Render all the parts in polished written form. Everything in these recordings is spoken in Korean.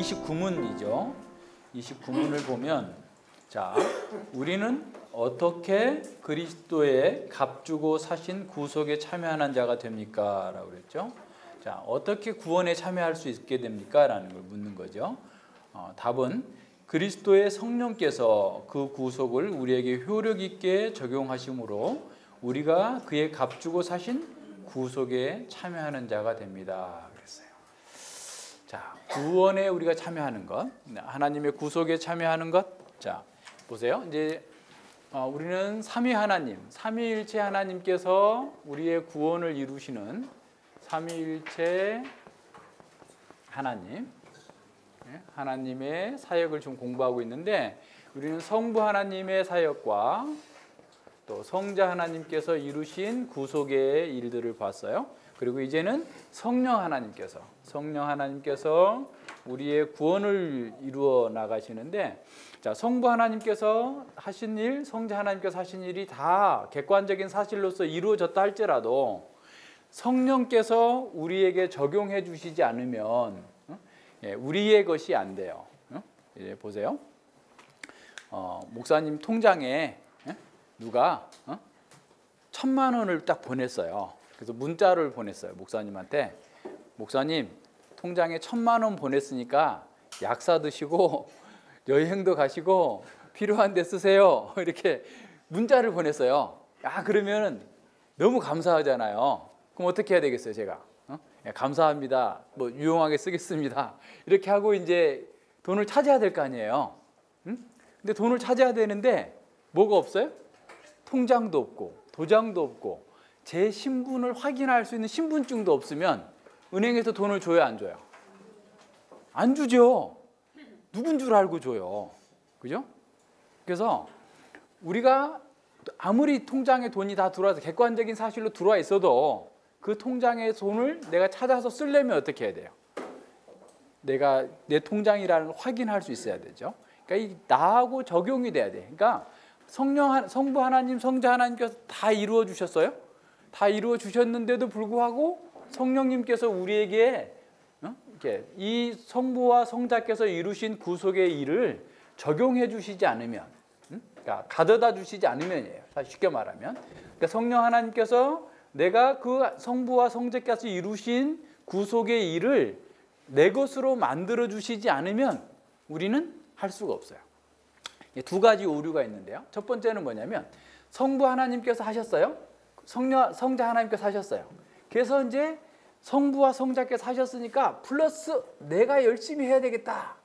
29문이죠. 29문을 보면 자, 우리는 어떻게 그리스도의 값주고 사신 구속에 참여하는 자가 됩니까? 라고 그랬죠. 자, 어떻게 구원에 참여할 수 있게 됩니까? 라는 걸 묻는 거죠. 답은 그리스도의 성령께서 그 구속을 우리에게 효력 있게 적용하심으로 우리가 그의 값주고 사신 구속에 참여하는 자가 됩니다. 그랬어요. 자, 구원에 우리가 참여하는 것, 하나님의 구속에 참여하는 것. 자, 보세요. 이제 우리는 삼위 하나님, 삼위일체 하나님께서 우리의 구원을 이루시는 삼위일체 하나님, 하나님의 사역을 좀 공부하고 있는데, 우리는 성부 하나님의 사역과 또 성자 하나님께서 이루신 구속의 일들을 봤어요. 그리고 이제는 성령 하나님께서 우리의 구원을 이루어 나가시는데, 자, 성부 하나님께서 하신 일, 성자 하나님께서 하신 일이 다 객관적인 사실로서 이루어졌다 할지라도 성령께서 우리에게 적용해 주시지 않으면 우리의 것이 안 돼요. 이제 보세요. 목사님 통장에 누가 1,000만 원을 딱 보냈어요. 그래서 문자를 보냈어요. 목사님한테. 목사님, 통장에 1,000만 원 보냈으니까 약사 드시고 여행도 가시고 필요한 데 쓰세요. 이렇게 문자를 보냈어요. 그러면 너무 감사하잖아요. 그럼 어떻게 해야 되겠어요, 제가? 감사합니다. 뭐 유용하게 쓰겠습니다. 이렇게 하고 이제 돈을 찾아야 될 거 아니에요. 근데 돈을 찾아야 되는데 뭐가 없어요? 통장도 없고 도장도 없고 제 신분을 확인할 수 있는 신분증도 없으면 은행에서 돈을 줘요, 안 줘요? 안 주죠. 누군 줄 알고 줘요. 그죠? 그래서 우리가 아무리 통장에 돈이 다 들어와서 객관적인 사실로 들어와 있어도 그 통장의 돈을 내가 찾아서 쓰려면 어떻게 해야 돼요? 내가 내 통장이라는 걸 확인할 수 있어야 되죠. 그러니까 이 나하고 적용이 돼야 돼. 그러니까 성부 하나님, 성자 하나님께서 다 이루어 주셨어요. 다 이루어 주셨는데도 불구하고 성령님께서 우리에게 이렇게 이 성부와 성자께서 이루신 구속의 일을 적용해 주시지 않으면, 그러니까 가져다 주시지 않으면이에요. 쉽게 말하면, 그러니까 성령 하나님께서 내가 그 성부와 성자께서 이루신 구속의 일을 내 것으로 만들어 주시지 않으면 우리는 할 수가 없어요. 두 가지 오류가 있는데요. 첫 번째는 뭐냐면 성부 하나님께서 하셨어요. 성자 하나님께서 하셨어요. 그래서 이제 성부와 성자께서 하셨으니까 플러스 내가 열심히 해야 되겠다.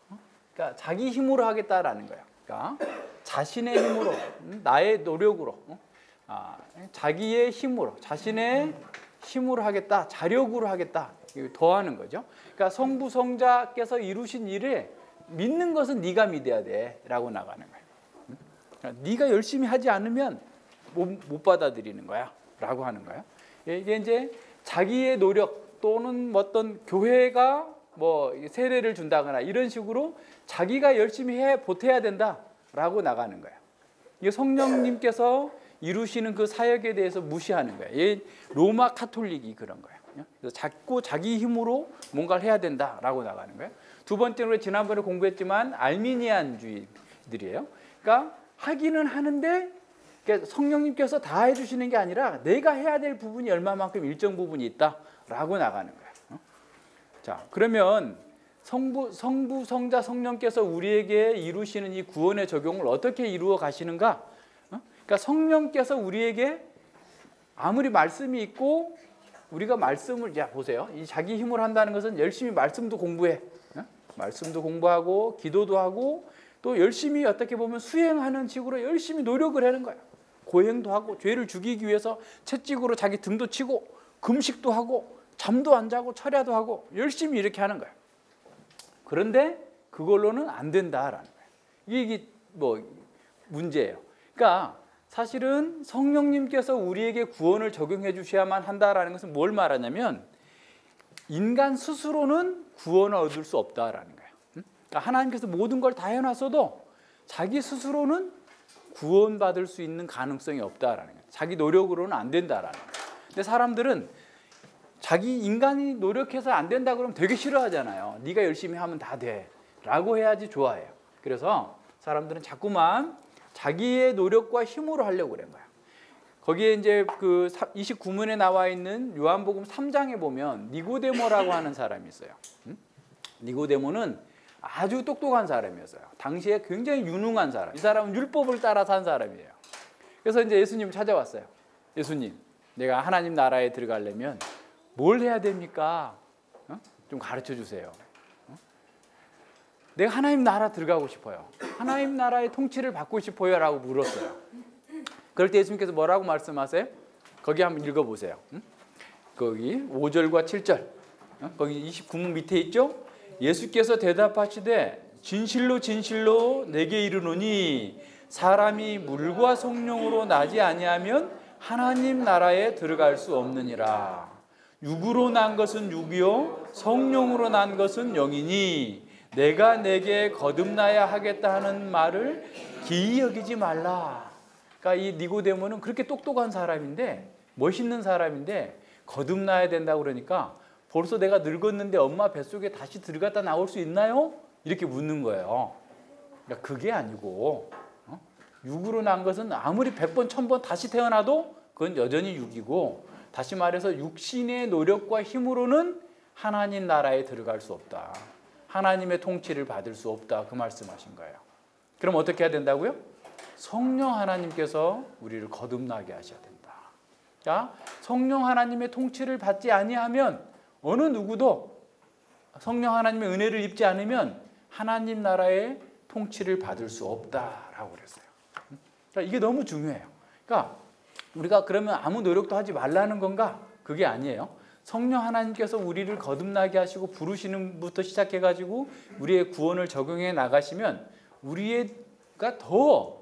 그러니까 자기 힘으로 하겠다라는 거예요. 그러니까 자신의 힘으로, 나의 노력으로, 자기의 힘으로, 자신의 힘으로 하겠다, 자력으로 하겠다, 더하는 거죠. 그러니까 성부, 성자께서 이루신 일을 믿는 것은 네가 믿어야 돼라고 나가는 거예요. 그러니까 네가 열심히 하지 않으면 못 받아들이는 거야라고 하는 거예요. 이게 이제 자기의 노력 또는 어떤 교회가 뭐 세례를 준다거나 이런 식으로 자기가 열심히 보태야 된다라고 나가는 거예요. 이게 성령님께서 이루시는 그 사역에 대해서 무시하는 거예요. 로마 카톨릭이 그런 거예요. 그래서 자꾸 자기 힘으로 뭔가를 해야 된다라고 나가는 거예요. 두 번째로 지난번에 공부했지만 알미니안주의들이에요. 그러니까 하기는 하는데 성령님께서 다 해주시는 게 아니라 내가 해야 될 부분이 얼마만큼 일정 부분이 있다라고 나가는 거예요. 자, 그러면 성부, 성자, 성령께서 우리에게 이루시는 이 구원의 적용을 어떻게 이루어 가시는가? 그러니까 성령께서 우리에게 아무리 말씀이 있고 우리가 말씀을, 야 보세요, 이 자기 힘으로 한다는 것은 열심히 말씀도 공부해, 말씀도 공부하고 기도도 하고 또 열심히 어떻게 보면 수행하는 식으로 열심히 노력을 하는 거예요. 고행도 하고 죄를 죽이기 위해서 채찍으로 자기 등도 치고 금식도 하고 잠도 안 자고 철야도 하고 열심히 이렇게 하는 거예요. 그런데 그걸로는 안 된다라는 거예요. 이게 뭐 문제예요. 그러니까 사실은 성령님께서 우리에게 구원을 적용해 주셔야만 한다라는 것은 뭘 말하냐면 인간 스스로는 구원을 얻을 수 없다라는 거예요. 그러니까 하나님께서 모든 걸 다 해놨어도 자기 스스로는 구원받을 수 있는 가능성이 없다라는 거예요. 자기 노력으로는 안 된다라는 거예요. 근데 사람들은 자기 인간이 노력해서 안 된다 그러면 되게 싫어하잖아요. 네가 열심히 하면 다 돼. 라고 해야지 좋아해요. 그래서 사람들은 자꾸만 자기의 노력과 힘으로 하려고 그런 거야. 거기에 이제 그 29문에 나와 있는 요한복음 3장에 보면 니고데모라고 하는 사람이 있어요. 니고데모는 아주 똑똑한 사람이었어요. 당시에 굉장히 유능한 사람. 이 사람은 율법을 따라 산 사람이에요. 그래서 이제 예수님을 찾아왔어요. 예수님, 내가 하나님 나라에 들어가려면 뭘 해야 됩니까? 좀 가르쳐 주세요. 내가 하나님 나라 들어가고 싶어요. 하나님 나라의 통치를 받고 싶어요. 라고 물었어요. 그럴 때 예수님께서 뭐라고 말씀하세요? 거기 한번 읽어보세요. 거기 5절과 7절. 거기 29문 밑에 있죠? 예수께서 대답하시되 진실로 진실로 내게 이르노니 사람이 물과 성령으로 나지 아니하면 하나님 나라에 들어갈 수 없느니라. 육으로 난 것은 육이요 성령으로 난 것은 영이니 내가 내게 거듭나야 하겠다 하는 말을 기이 여기지 말라. 그러니까 이 니고데모는 그렇게 똑똑한 사람인데 멋있는 사람인데 거듭나야 된다고 그러니까 벌써 내가 늙었는데 엄마 뱃속에 다시 들어갔다 나올 수 있나요? 이렇게 묻는 거예요. 그러니까 그게 아니고 육으로 난 것은 아무리 100번 1000번 다시 태어나도 그건 여전히 육이고, 다시 말해서 육신의 노력과 힘으로는 하나님 나라에 들어갈 수 없다. 하나님의 통치를 받을 수 없다. 그 말씀하신 거예요. 그럼 어떻게 해야 된다고요? 성령 하나님께서 우리를 거듭나게 하셔야 된다. 자, 성령 하나님의 통치를 받지 아니하면 어느 누구도 성령 하나님의 은혜를 입지 않으면 하나님 나라의 통치를 받을 수 없다라고 그랬어요. 그러니까 이게 너무 중요해요. 그러니까 우리가 그러면 아무 노력도 하지 말라는 건가? 그게 아니에요. 성령 하나님께서 우리를 거듭나게 하시고 부르시는 부터 시작해가지고 우리의 구원을 적용해 나가시면 우리가 더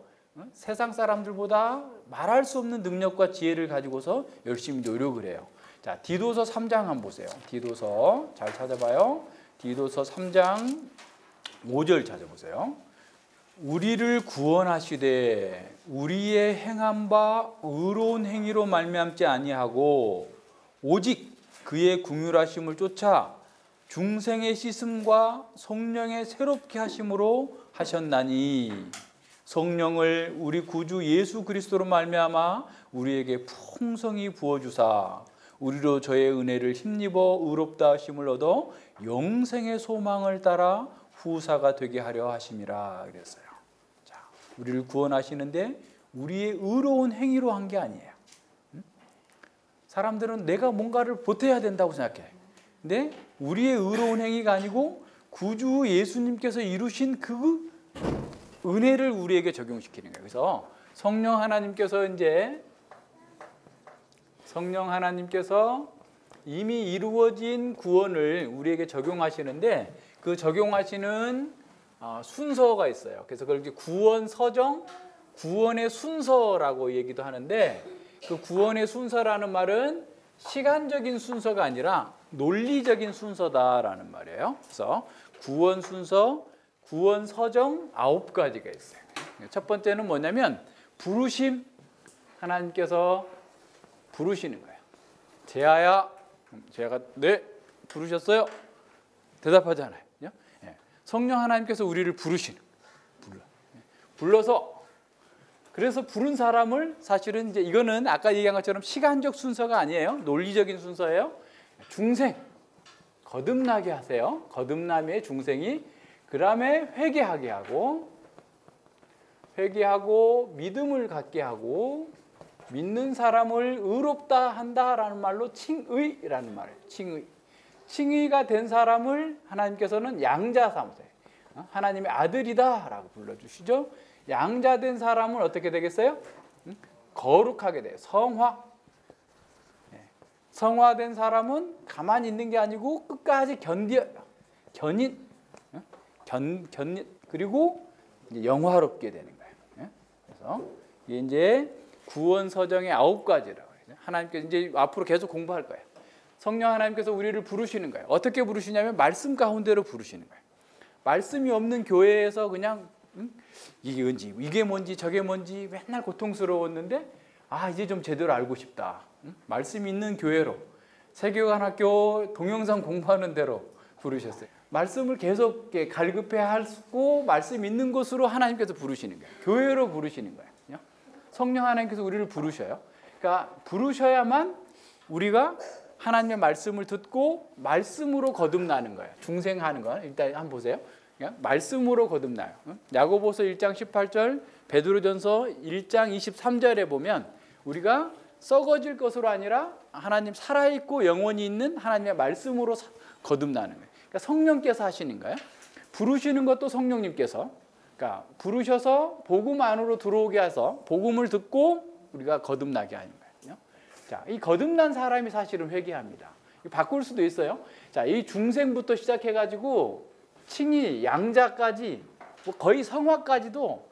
세상 사람들보다 말할 수 없는 능력과 지혜를 가지고서 열심히 노력을 해요. 자, 디도서 3장 한번 보세요. 디도서 잘 찾아봐요. 디도서 3장 5절 찾아보세요. 우리를 구원하시되 우리의 행한 바 의로운 행위로 말미암지 아니하고 오직 그의 긍휼하심을 쫓아 중생의 씻음과 성령의 새롭게 하심으로 하셨나니 성령을 우리 구주 예수 그리스도로 말미암아 우리에게 풍성히 부어주사 우리로 저의 은혜를 힘입어 의롭다 하심을 얻어 영생의 소망을 따라 후사가 되게 하려 하심이라 그랬어요. 자, 우리를 구원하시는데 우리의 의로운 행위로 한 게 아니에요. 사람들은 내가 뭔가를 보태야 된다고 생각해. 근데 우리의 의로운 행위가 아니고 구주 예수님께서 이루신 그 은혜를 우리에게 적용시키는 거예요. 그래서 성령 하나님께서 이미 이루어진 구원을 우리에게 적용하시는데 그 적용하시는 순서가 있어요. 그래서 그걸 구원 서정, 구원의 순서라고 얘기도 하는데 그 구원의 순서라는 말은 시간적인 순서가 아니라 논리적인 순서다라는 말이에요. 그래서 구원 순서, 구원 서정 9가지가 있어요. 첫 번째는 뭐냐면 부르심, 하나님께서 부르시는 거예요. 제아야, 제아가 네 부르셨어요? 대답하잖아요. 성령 하나님께서 우리를 부르시는 불러서 그래서 부른 사람을 사실은 이제 이거는 아까 얘기한 것처럼 시간적 순서가 아니에요. 논리적인 순서예요. 중생 거듭나게 하세요. 거듭남의 중생이 그 다음에 회개하게 하고 믿음을 갖게 하고 믿는 사람을 의롭다 한다라는 말로 칭의라는 말이에요. 칭의가 된 사람을 하나님께서는 양자 삼으세요. 하나님의 아들이다라고 불러주시죠. 양자된 사람은 어떻게 되겠어요? 거룩하게 돼요. 성화된 사람은 가만히 있는 게 아니고 끝까지 그리고 영화롭게 되는 거예요. 그래서 이게 이제 구원 서정의 9가지라고 해요. 하나님께서 이제 앞으로 계속 공부할 거예요. 성령 하나님께서 우리를 부르시는 거예요. 어떻게 부르시냐면 말씀 가운데로 부르시는 거예요. 말씀이 없는 교회에서 그냥 이게 뭔지 저게 뭔지 맨날 고통스러웠는데 이제 좀 제대로 알고 싶다. 말씀이 있는 교회로 세계관학교 동영상 공부하는 대로 부르셨어요. 말씀을 계속 이렇게 갈급해 하고 말씀 있는 곳으로 하나님께서 부르시는 거예요. 교회로 부르시는 거예요. 성령 하나님께서 우리를 부르셔요. 그러니까 부르셔야만 우리가 하나님의 말씀을 듣고 말씀으로 거듭나는 거예요. 중생하는 거 일단 한번 보세요. 말씀으로 거듭나요. 야고보서 1장 18절, 베드로전서 1장 23절에 보면 우리가 썩어질 것으로 아니라 하나님 살아있고 영원히 있는 하나님의 말씀으로 거듭나는 거예요. 그러니까 성령께서 하시는 거예요. 부르시는 것도 성령님께서, 그러니까 부르셔서 복음 안으로 들어오게 해서 복음을 듣고 우리가 거듭나게 하는 거예요. 자, 이 거듭난 사람이 사실은 회개합니다. 바꿀 수도 있어요. 자, 이 중생부터 시작해가지고 칭의, 양자까지 거의 성화까지도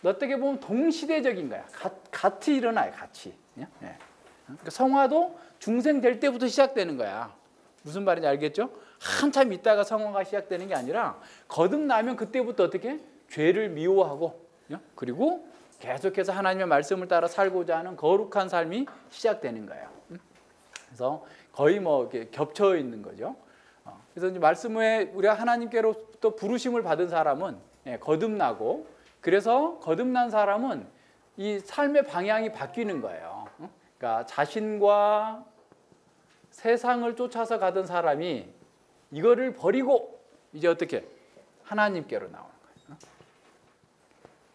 어떻게 보면 동시대적인 거야. 같이 일어나요, 같이. 그러니까 성화도 중생 될 때부터 시작되는 거야. 무슨 말인지 알겠죠? 한참 있다가 성화가 시작되는 게 아니라 거듭나면 그때부터 어떻게? 죄를 미워하고 그리고 계속해서 하나님의 말씀을 따라 살고자 하는 거룩한 삶이 시작되는 거예요. 그래서 거의 뭐 이렇게 겹쳐 있는 거죠. 그래서 이제 말씀에 우리가 하나님께로부터 부르심을 받은 사람은 거듭나고, 그래서 거듭난 사람은 이 삶의 방향이 바뀌는 거예요. 그러니까 자신과 세상을 쫓아서 가던 사람이 이거를 버리고 이제 어떻게 하나님께로 나오는 거예요.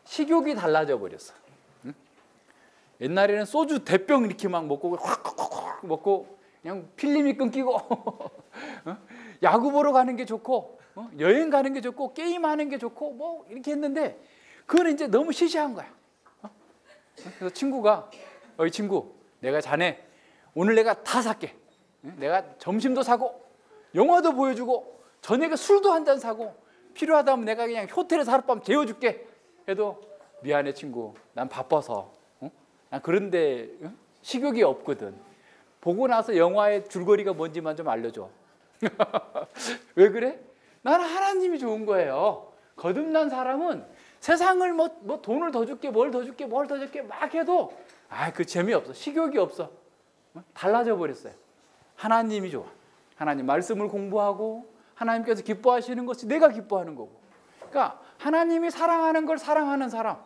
식욕이 달라져 버렸어. 옛날에는 소주 대병 이렇게 막 먹고 확 먹고 그냥 필름이 끊기고 야구 보러 가는 게 좋고 여행 가는 게 좋고 게임하는 게 좋고 뭐 이렇게 했는데 그건 이제 너무 시시한 거야. 그래서 친구가 어이 친구, 내가 자네 오늘 내가 다 살게. 내가 점심도 사고 영화도 보여주고 저녁에 술도 한 잔 사고 필요하다면 내가 그냥 호텔에서 하룻밤 재워줄게. 해도 미안해 친구, 난 바빠서 난 그런데 식욕이 없거든. 보고 나서 영화의 줄거리가 뭔지만 좀 알려줘. 왜 그래? 나는 하나님이 좋은 거예요. 거듭난 사람은 세상을 뭐 돈을 더 줄게 뭘 더 줄게 뭘 더 줄게 막 해도 그 재미없어. 식욕이 없어. 달라져 버렸어요. 하나님이 좋아. 하나님 말씀을 공부하고 하나님께서 기뻐하시는 것이 내가 기뻐하는 거고. 그러니까 하나님이 사랑하는 걸 사랑하는 사람,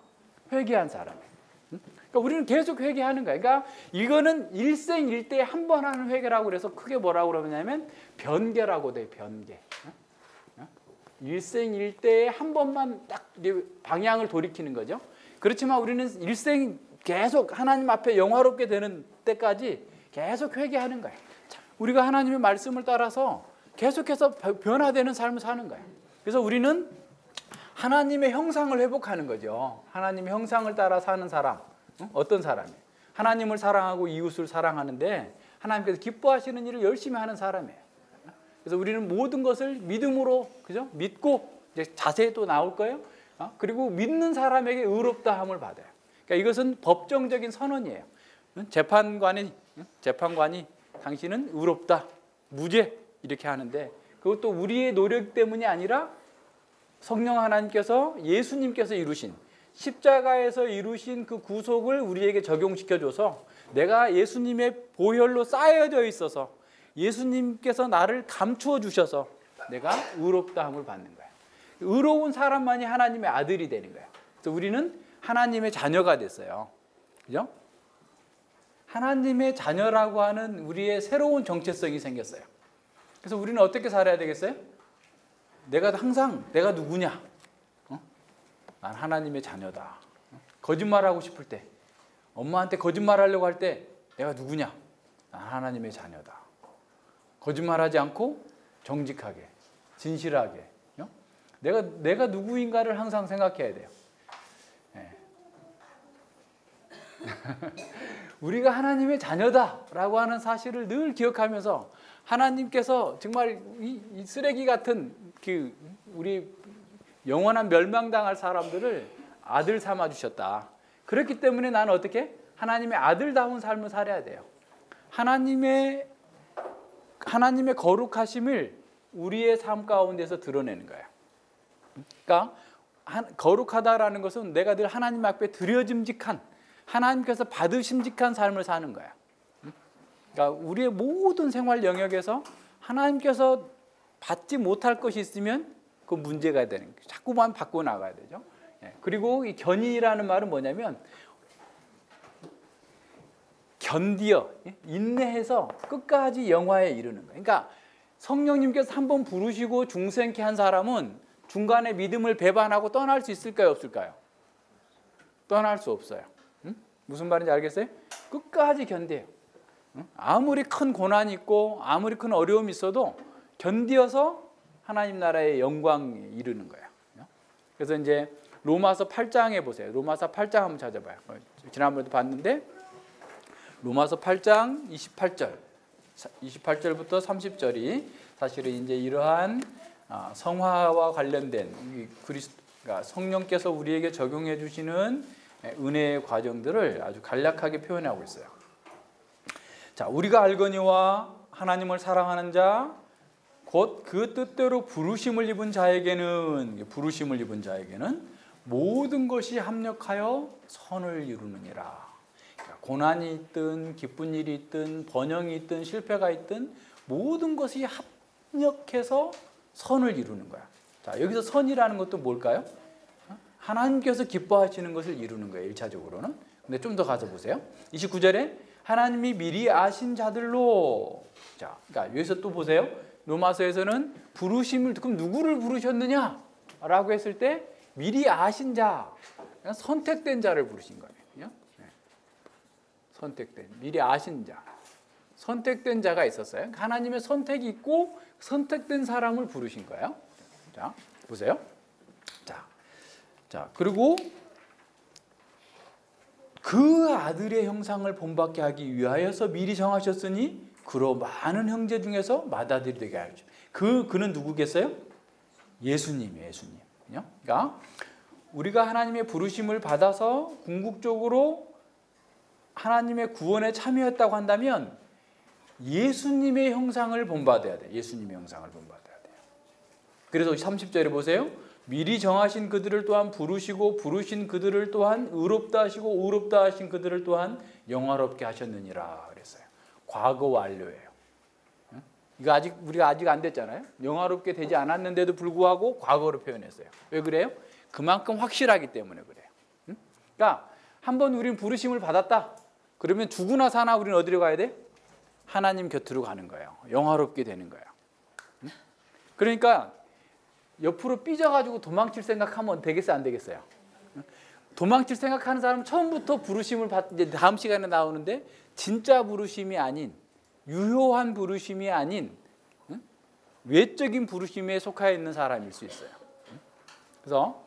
회개한 사람. 그러니까 우리는 계속 회개하는 거야. 그러니까 이거는 일생일대에 한 번 하는 회개라고 그래서 크게 뭐라고 그러냐면 변개라고 돼. 변개. 일생일대에 한 번만 딱 방향을 돌이키는 거죠. 그렇지만 우리는 일생 계속 하나님 앞에 영화롭게 되는 때까지 계속 회개하는 거예요. 우리가 하나님의 말씀을 따라서 계속해서 변화되는 삶을 사는 거예요. 그래서 우리는 하나님의 형상을 회복하는 거죠. 하나님의 형상을 따라 사는 사람. 어떤 사람이에요? 하나님을 사랑하고 이웃을 사랑하는데 하나님께서 기뻐하시는 일을 열심히 하는 사람이에요. 그래서 우리는 모든 것을 믿음으로, 그죠? 믿고, 이제 자세히 또 나올 거예요. 그리고 믿는 사람에게 의롭다함을 받아요. 그러니까 이것은 법정적인 선언이에요. 재판관이 당신은 의롭다, 무죄 이렇게 하는데 그것도 우리의 노력 때문이 아니라 성령 하나님께서 예수님께서 이루신 십자가에서 이루신 그 구속을 우리에게 적용시켜줘서 내가 예수님의 보혈로 쌓여져 있어서 예수님께서 나를 감추어 주셔서 내가 의롭다함을 받는 거야. 의로운 사람만이 하나님의 아들이 되는 거야. 그래서 우리는 하나님의 자녀가 됐어요. 그죠? 하나님의 자녀라고 하는 우리의 새로운 정체성이 생겼어요. 그래서 우리는 어떻게 살아야 되겠어요? 내가 항상 내가 누구냐? 난 하나님의 자녀다. 거짓말하고 싶을 때, 엄마한테 거짓말하려고 할 때 내가 누구냐? 난 하나님의 자녀다. 거짓말하지 않고 정직하게, 진실하게, 내가 누구인가를 항상 생각해야 돼요. 네. 우리가 하나님의 자녀다라고 하는 사실을 늘 기억하면서 하나님께서 정말 이 쓰레기 같은 그 우리 영원한 멸망당할 사람들을 아들 삼아 주셨다. 그렇기 때문에 나는 어떻게 하나님의 아들다운 삶을 살아야 돼요. 하나님의 거룩하심을 우리의 삶 가운데서 드러내는 거예요. 그러니까 거룩하다라는 것은 내가 늘 하나님 앞에 드려짐직한, 하나님께서 받으심직한 삶을 사는 거야. 그러니까 우리의 모든 생활 영역에서 하나님께서 받지 못할 것이 있으면 그 문제가 되는 거예요. 자꾸만 바꿔 나가야 되죠. 그리고 이 견인이라는 말은 뭐냐면 견디어 인내해서 끝까지 영화에 이르는 거예요. 그러니까 성령님께서 한번 부르시고 중생케 한 사람은 중간에 믿음을 배반하고 떠날 수 있을까요, 없을까요? 떠날 수 없어요. 무슨 말인지 알겠어요? 끝까지 견뎌요. 아무리 큰 고난이 있고 아무리 큰 어려움이 있어도 견디어서 하나님 나라의 영광에 이르는 거예요. 그래서 이제 로마서 8장에 보세요. 로마서 8장 한번 찾아봐요. 지난번에도 봤는데 로마서 8장 28절부터 30절이 사실은 이제 이러한 성화와 관련된 그러니까 성령께서 우리에게 적용해 주시는 은혜의 과정들을 아주 간략하게 표현하고 있어요. 자, 우리가 알거니와 하나님을 사랑하는 자 곧 그 뜻대로 부르심을 입은 자에게는 모든 것이 합력하여 선을 이루느니라. 그러니까 고난이 있든 기쁜 일이 있든 번영이 있든 실패가 있든 모든 것이 합력해서 선을 이루는 거야. 자, 여기서 선이라는 것도 뭘까요? 하나님께서 기뻐하시는 것을 이루는 거예요. 1차적으로는. 근데 좀 더 가서 보세요. 29절에 하나님이 미리 아신 자들로. 자, 그러니까 여기서 또 보세요. 로마서에서는 부르심을, 그럼 누구를 부르셨느냐? 라고 했을 때 미리 아신 자, 선택된 자를 부르신 거예요. 선택된, 미리 아신 자. 선택된 자가 있었어요. 하나님의 선택이 있고 선택된 사람을 부르신 거예요. 자, 보세요. 자, 그리고 그 아들의 형상을 본받게 하기 위하여서 미리 정하셨으니 그로 많은 형제 중에서 맏아들이 되게 하죠. 그는 누구겠어요? 예수님이에요. 예수님. 그러니까 우리가 하나님의 부르심을 받아서 궁극적으로 하나님의 구원에 참여했다고 한다면 예수님의 형상을 본받아야 돼요. 예수님의 형상을 본받아야 돼요. 그래서 30절에 보세요. 미리 정하신 그들을 또한 부르시고 부르신 그들을 또한 의롭다 하시고 의롭다 하신 그들을 또한 영화롭게 하셨느니라 그랬어요. 과거 완료예요. 이거 우리가 아직 안 됐잖아요. 영화롭게 되지 않았는데도 불구하고 과거로 표현했어요. 왜 그래요? 그만큼 확실하기 때문에 그래요. 그러니까 한번 우리는 부르심을 받았다. 그러면 죽으나 사나 우리는 어디로 가야 돼? 하나님 곁으로 가는 거예요. 영화롭게 되는 거예요. 그러니까 옆으로 삐져가지고 도망칠 생각하면 되겠어요, 안 되겠어요? 도망칠 생각하는 사람은 처음부터 부르심을 이제 다음 시간에 나오는데 진짜 부르심이 아닌 유효한 부르심이 아닌 외적인 부르심에 속하여 있는 사람일 수 있어요. 그래서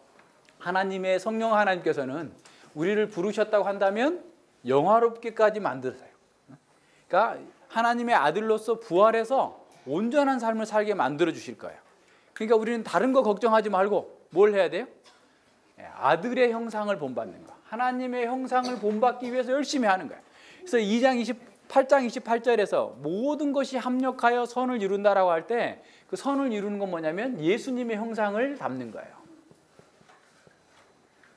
하나님의 성령 하나님께서는 우리를 부르셨다고 한다면 영화롭게까지 만들어요. 그러니까 하나님의 아들로서 부활해서 온전한 삶을 살게 만들어 주실 거예요. 그러니까 우리는 다른 거 걱정하지 말고 뭘 해야 돼요? 아들의 형상을 본받는 거. 하나님의 형상을 본받기 위해서 열심히 하는 거예요. 그래서 8장 28절에서 모든 것이 합력하여 선을 이룬다라고 할 때 그 선을 이루는 건 뭐냐면 예수님의 형상을 담는 거예요.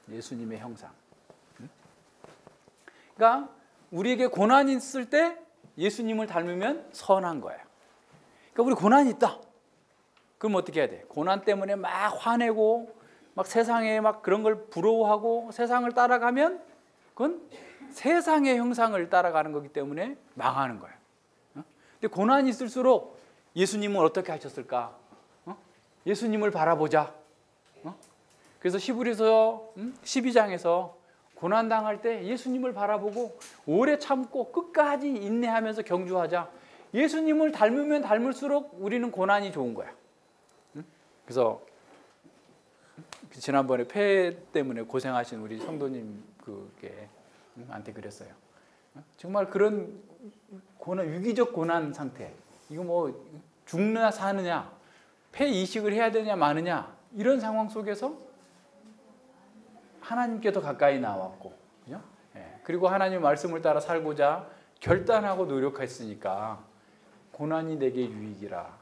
예수님의 형상. 그러니까 우리에게 고난이 있을 때 예수님을 닮으면 선한 거예요. 그러니까 우리 고난이 있다. 그럼 어떻게 해야 돼? 고난 때문에 막 화내고 막 세상에 막 그런 걸 부러워하고 세상을 따라가면 그건 세상의 형상을 따라가는 거기 때문에 망하는 거예요. 근데 고난이 있을수록 예수님은 어떻게 하셨을까? 예수님을 바라보자. 그래서 히브리서 12장에서 고난 당할 때 예수님을 바라보고 오래 참고 끝까지 인내하면서 경주하자. 예수님을 닮으면 닮을수록 우리는 고난이 좋은 거야. 그래서 지난번에 폐 때문에 고생하신 우리 성도님 한테 그랬어요. 정말 그런 고난, 위기적 고난 상태. 이거 뭐 죽느냐 사느냐, 폐 이식을 해야 되냐 마느냐 이런 상황 속에서 하나님께 더 가까이 나왔고, 그리고 하나님의 말씀을 따라 살고자 결단하고 노력했으니까 고난이 내게 유익이라.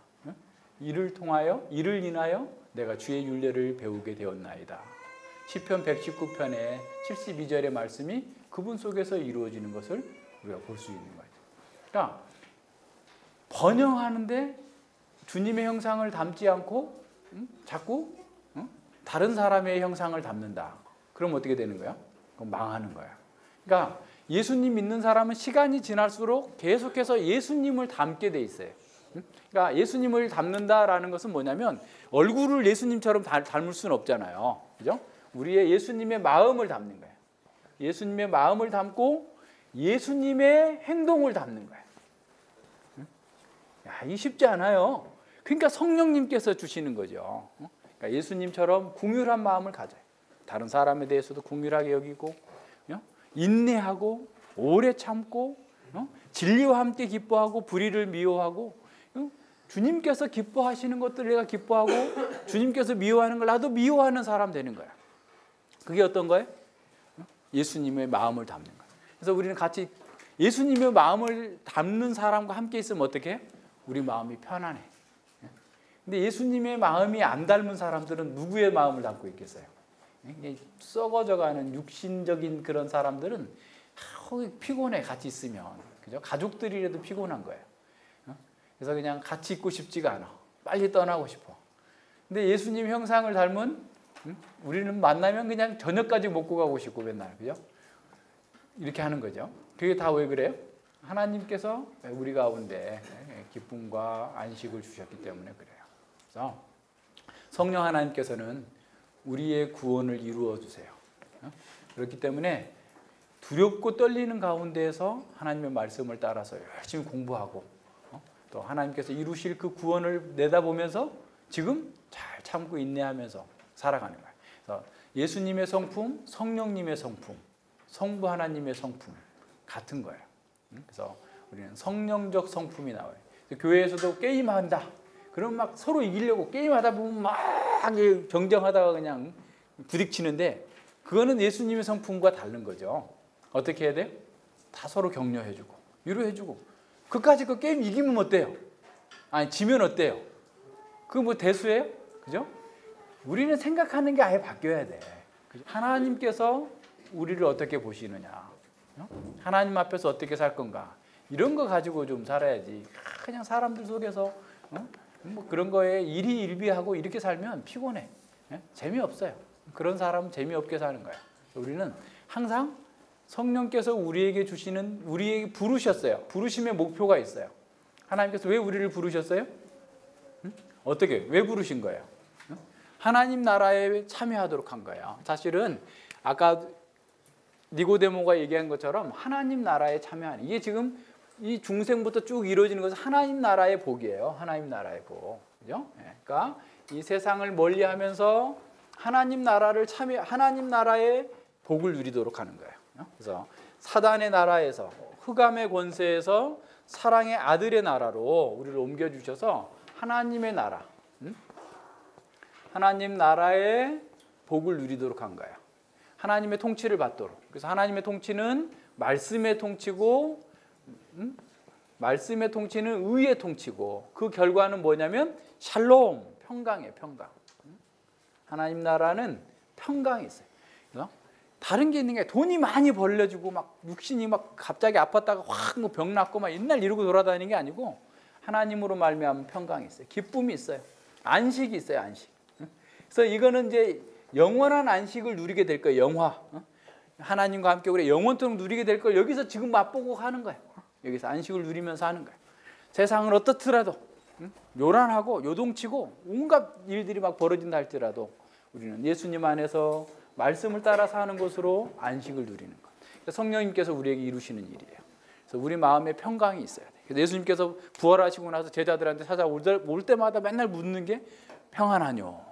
이를 인하여 내가 주의 율례를 배우게 되었나이다. 시편 119편의 72절의 말씀이 그분 속에서 이루어지는 것을 우리가 볼 수 있는 거죠. 그러니까 번영하는데 주님의 형상을 닮지 않고 자꾸 다른 사람의 형상을 닮는다. 그럼 어떻게 되는 거야? 그럼 망하는 거야. 그러니까 예수님 믿는 사람은 시간이 지날수록 계속해서 예수님을 닮게 돼 있어요. 그러니까 예수님을 닮는다라는 것은 뭐냐면 얼굴을 예수님처럼 닮을 수는 없잖아요. 그죠? 우리의 예수님의 마음을 닮는 거예요. 예수님의 마음을 닮고 예수님의 행동을 닮는 거예요. 야, 이 쉽지 않아요. 그러니까 성령님께서 주시는 거죠. 그러니까 예수님처럼 긍휼한 마음을 가져요. 다른 사람에 대해서도 긍휼하게 여기고, 인내하고, 오래 참고, 진리와 함께 기뻐하고, 불의를 미워하고, 주님께서 기뻐하시는 것들을 내가 기뻐하고, 주님께서 미워하는 걸 나도 미워하는 사람 되는 거야. 그게 어떤 거예요? 예수님의 마음을 담는 거예요. 그래서 우리는 같이 예수님의 마음을 담는 사람과 함께 있으면 어떻게 해요? 우리 마음이 편안해. 근데 예수님의 마음이 안 닮은 사람들은 누구의 마음을 담고 있겠어요? 썩어져가는 육신적인 그런 사람들은 피곤해, 같이 있으면. 그죠? 가족들이라도 피곤한 거예요. 그래서 그냥 같이 있고 싶지가 않아. 빨리 떠나고 싶어. 근데 예수님 형상을 닮은 우리는 만나면 그냥 저녁까지 먹고 가고 싶고 맨날. 그죠? 이렇게 하는 거죠. 그게 다 왜 그래요? 하나님께서 우리 가운데 기쁨과 안식을 주셨기 때문에 그래요. 그래서 성령 하나님께서는 우리의 구원을 이루어 주세요. 그렇기 때문에 두렵고 떨리는 가운데에서 하나님의 말씀을 따라서 열심히 공부하고 또 하나님께서 이루실 그 구원을 내다보면서 지금 잘 참고 인내하면서 살아가는 거예요. 그래서 예수님의 성품, 성령님의 성품, 성부 하나님의 성품 같은 거예요. 그래서 우리는 성령적 성품이 나와요. 교회에서도 게임한다. 그럼 막 서로 이기려고 게임하다 보면 막 경쟁하다가 그냥 부딪히는데 그거는 예수님의 성품과 다른 거죠. 어떻게 해야 돼요? 다 서로 격려해주고 위로해주고 그까지 그 게임 이기면 어때요? 아니 지면 어때요? 그거 뭐 대수예요? 그죠? 우리는 생각하는 게 아예 바뀌어야 돼. 하나님께서 우리를 어떻게 보시느냐, 하나님 앞에서 어떻게 살 건가, 이런 거 가지고 좀 살아야지. 그냥 사람들 속에서 뭐 그런 거에 일희일비하고 이렇게 살면 피곤해. 재미없어요. 그런 사람은 재미없게 사는 거야. 우리는 항상 성령께서 우리에게 주시는, 우리에게 부르셨어요. 부르심의 목표가 있어요. 하나님께서 왜 우리를 부르셨어요? 어떻게? 왜 부르신 거예요? 하나님 나라에 참여하도록 한 거예요. 사실은 아까 니고데모가 얘기한 것처럼 하나님 나라에 참여하는, 이게 지금 이 중생부터 쭉 이루어지는 것은 하나님 나라의 복이에요. 하나님 나라의 복. 그죠? 그러니까 이 세상을 멀리하면서 하나님 나라를 하나님 나라의 복을 누리도록 하는 거예요. 그래서 사단의 나라에서, 흑암의 권세에서 사랑의 아들의 나라로 우리를 옮겨 주셔서 하나님의 나라, 하나님 나라의 복을 누리도록 한 거예요. 하나님의 통치를 받도록. 그래서 하나님의 통치는 말씀의 통치고, 말씀의 통치는 의의 통치고, 그 결과는 뭐냐면 샬롬, 평강이에요. 평강. 하나님 나라는 평강이 있어요. 그래서 다른 게 있는 게, 돈이 많이 벌려주고 막 육신이 막 갑자기 아팠다가 확 뭐 병 났고 막 옛날 이러고 돌아다니는 게 아니고, 하나님으로 말미암은 평강이 있어요. 기쁨이 있어요. 안식이 있어요. 안식. 그래서 이거는 이제 영원한 안식을 누리게 될 거예요. 영화. 하나님과 함께 우리 영원토록 누리게 될 걸 여기서 지금 맛보고 하는 거예요. 여기서 안식을 누리면서 하는 거예요. 세상은 어떻더라도 요란하고 요동치고 온갖 일들이 막 벌어진다 할지라도 우리는 예수님 안에서 말씀을 따라 사는 것으로 안식을 누리는 것. 성령님께서 우리에게 이루시는 일이에요. 그래서 우리 마음에 평강이 있어야 돼요. 그래서 예수님께서 부활하시고 나서 제자들한테 찾아올 때마다 맨날 묻는 게 평안하뇨,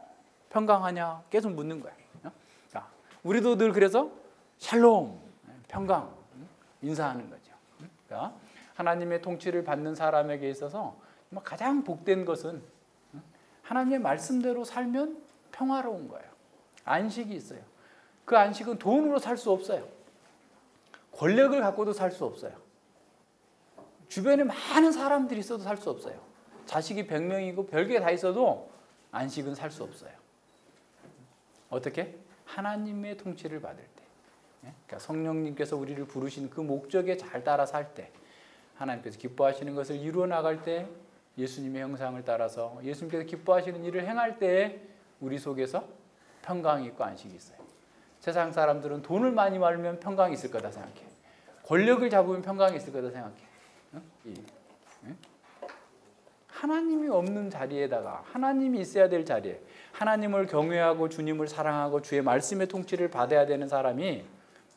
평강하냐, 계속 묻는 거예요. 자, 우리도 늘 그래서 샬롬, 평강 인사하는 거죠. 그러니까 하나님의 통치를 받는 사람에게 있어서 가장 복된 것은 하나님의 말씀대로 살면 평화로운 거예요. 안식이 있어요. 그 안식은 돈으로 살 수 없어요. 권력을 갖고도 살 수 없어요. 주변에 많은 사람들이 있어도 살 수 없어요. 자식이 100명이고 별게 다 있어도 안식은 살 수 없어요. 어떻게? 하나님의 통치를 받을 때. 그러니까 성령님께서 우리를 부르신 그 목적에 잘 따라 살 때, 하나님께서 기뻐하시는 것을 이루어 나갈 때 예수님의 형상을 따라서 예수님께서 기뻐하시는 일을 행할 때에 우리 속에서 평강이 있고 안식이 있어요. 세상 사람들은 돈을 많이 벌면 평강이 있을 거다 생각해. 권력을 잡으면 평강이 있을 거다 생각해. 하나님이 없는 자리에다가 하나님이 있어야 될 자리에 하나님을 경외하고 주님을 사랑하고 주의 말씀의 통치를 받아야 되는 사람이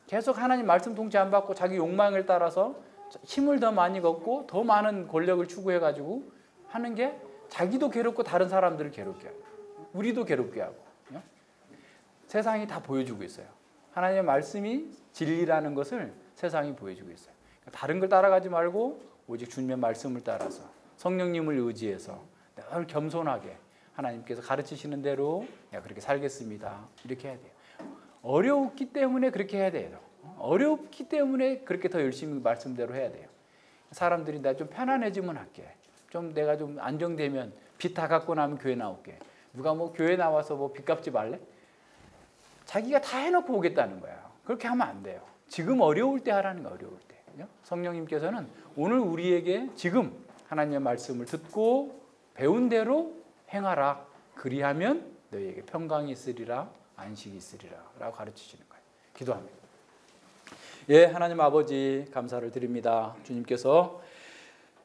계속 하나님 말씀 통치 안 받고 자기 욕망을 따라서 힘을 더 많이 걷고 더 많은 권력을 추구해가지고 하는 게 자기도 괴롭고 다른 사람들을 괴롭게 하고 우리도 괴롭게 하고 세상이 다 보여주고 있어요. 하나님의 말씀이 진리라는 것을 세상이 보여주고 있어요. 다른 걸 따라가지 말고 오직 주님의 말씀을 따라서 성령님을 의지해서 늘 겸손하게 하나님께서 가르치시는 대로 그렇게 살겠습니다. 이렇게 해야 돼요. 어려웠기 때문에 그렇게 해야 돼요. 어렵기 때문에 그렇게 더 열심히 말씀대로 해야 돼요. 사람들이 나 좀 편안해지면 할게. 좀 내가 좀 안정되면 빚 다 갚고 나면 교회 나올게. 누가 뭐 교회 나와서 뭐 빚 갚지 말래? 자기가 다 해놓고 오겠다는 거예요. 그렇게 하면 안 돼요. 지금 어려울 때 하라는 거예요. 어려울 때. 성령님께서는 오늘 우리에게 지금 하나님의 말씀을 듣고 배운 대로 행하라. 그리하면 너희에게 평강이 있으리라, 안식이 있으리라 라고 가르치시는 거예요. 기도합니다. 예, 하나님 아버지 감사를 드립니다. 주님께서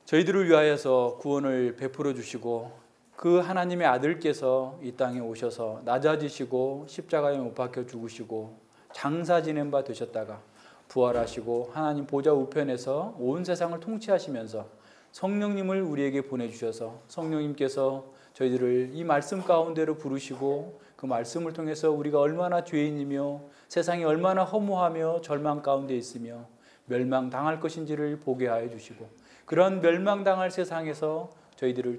저희들을 위하여서 구원을 베풀어 주시고 그 하나님의 아들께서 이 땅에 오셔서 낮아지시고 십자가에 못 박혀 죽으시고 장사 지낸 바 되셨다가 부활하시고 하나님 보좌 우편에서 온 세상을 통치하시면서 성령님을 우리에게 보내주셔서 성령님께서 저희들을 이 말씀 가운데로 부르시고 그 말씀을 통해서 우리가 얼마나 죄인이며 세상이 얼마나 허무하며 절망 가운데 있으며 멸망당할 것인지를 보게 하여 주시고 그런 멸망당할 세상에서 저희들을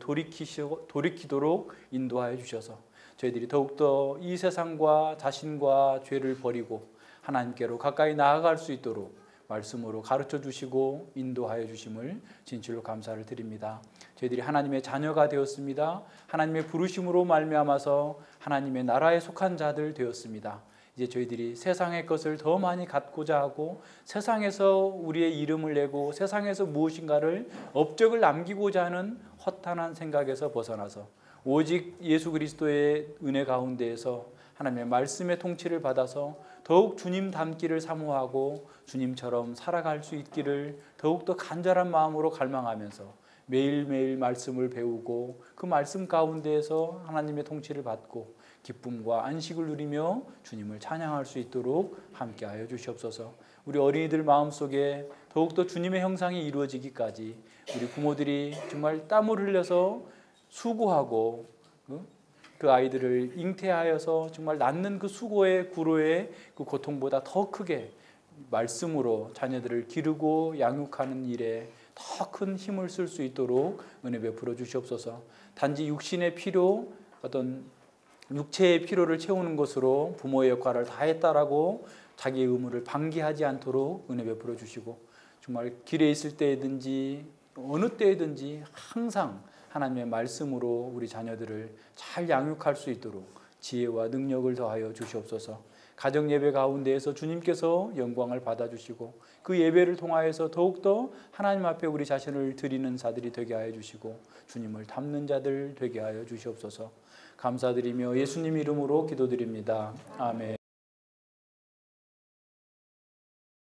돌이키도록 인도하여 주셔서 저희들이 더욱더 이 세상과 자신과 죄를 버리고 하나님께로 가까이 나아갈 수 있도록 말씀으로 가르쳐 주시고 인도하여 주심을 진실로 감사를 드립니다. 저희들이 하나님의 자녀가 되었습니다. 하나님의 부르심으로 말미암아서 하나님의 나라에 속한 자들 되었습니다. 이제 저희들이 세상의 것을 더 많이 갖고자 하고 세상에서 우리의 이름을 내고 세상에서 무엇인가를 업적을 남기고자 하는 허탄한 생각에서 벗어나서 오직 예수 그리스도의 은혜 가운데에서 하나님의 말씀의 통치를 받아서 더욱 주님 닮기를 사모하고 주님처럼 살아갈 수 있기를 더욱더 간절한 마음으로 갈망하면서 매일매일 말씀을 배우고 그 말씀 가운데에서 하나님의 통치를 받고 기쁨과 안식을 누리며 주님을 찬양할 수 있도록 함께하여 주시옵소서. 우리 어린이들 마음속에 더욱더 주님의 형상이 이루어지기까지 우리 부모들이 정말 땀을 흘려서 수고하고 그 아이들을 잉태하여서 정말 낳는 그 수고의 구로의 그 고통보다 더 크게 말씀으로 자녀들을 기르고 양육하는 일에 더 큰 힘을 쓸 수 있도록 은혜 베풀어 주시옵소서. 단지 육신의 필요, 어떤 육체의 필요를 채우는 것으로 부모의 역할을 다했다라고 자기의 의무를 방기하지 않도록 은혜 베풀어 주시고 정말 길에 있을 때든지 어느 때든지 항상 하나님의 말씀으로 우리 자녀들을 잘 양육할 수 있도록 지혜와 능력을 더하여 주시옵소서. 가정 예배 가운데에서 주님께서 영광을 받아주시고 그 예배를 통하여서 더욱더 하나님 앞에 우리 자신을 드리는 자들이 되게 하여 주시고 주님을 닮는 자들 되게 하여 주시옵소서. 감사드리며 예수님 이름으로 기도드립니다. 아멘.